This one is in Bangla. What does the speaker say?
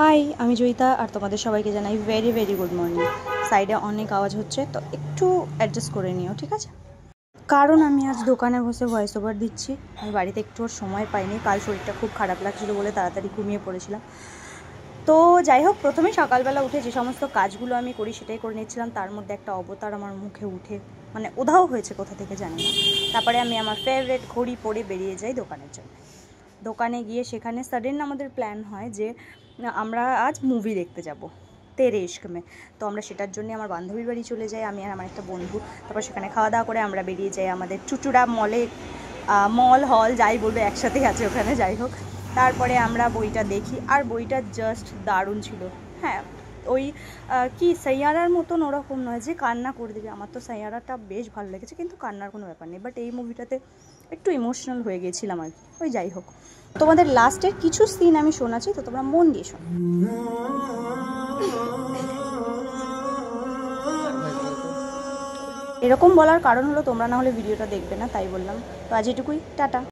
হাই, আমি জয়িতা আর তোমাদের সবাইকে জানাই ভেরি ভেরি গুড মর্নিং। সাইডে অনেক আওয়াজ হচ্ছে, তো একটু অ্যাডজাস্ট করে নিও, ঠিক আছে? কারণ আমি আজ দোকানে বসে ভয়েস ওভার দিচ্ছি। আমি বাড়িতে একটু সময় পাইনি, কাল শরীরটা খুব খারাপ লাগছিলো বলে তাড়াতাড়ি ঘুমিয়ে পড়েছিলাম। তো যাই হোক, প্রথমেই সকালবেলা উঠে যে সমস্ত কাজগুলো আমি করি সেটাই করে নিচ্ছিলাম। তার মধ্যে একটা অবতার আমার মুখে উঠে মানে উধাও হয়েছে কোথা থেকে জানি না। তারপরে আমি আমার ফেভারিট ঘড়ি পরে বেরিয়ে যাই দোকানের জন্য। দোকানে গিয়ে সেখানে সাডেন আমাদের প্ল্যান হয় যে আমরা আজ মুভি দেখতে যাব তেরে ইশক মে। তো আমরা সেটার জন্য আমার বান্ধবীর বাড়ি চলে যাই, আমি আর আমার একটা বন্ধু। তারপর সেখানে খাওয়া দাওয়া করে আমরা বেরিয়ে যাই আমাদের চুচুড়া মলে, মল হল যাই বলবে একসাথেই আছে ওখানে, যাই হোক। তারপরে আমরা বইটা দেখি, আর বইটা জাস্ট দারুণ ছিল। হ্যাঁ, ওই কি সাইয়ারার মতন ওরকম নয় যে কান্না করে দেবে। আমার তো সাইয়ারাটা বেশ ভালো লেগেছে, কিন্তু কান্নার কোনো ব্যাপার নেই। বাট এই মুভিটাতে একটু ইমোশনাল হয়ে গেছিলাম আর কি। ওই যাই হোক, তোমাদের লাস্টের কিছু সিন আমি শোনাচ্ছি, তো তোমরা মন দিয়ে শোনো। এরকম বলার কারণ হলো তোমরা না হলে ভিডিওটা দেখবে না, তাই বললাম। তো আজ এটুকুই, টাটা।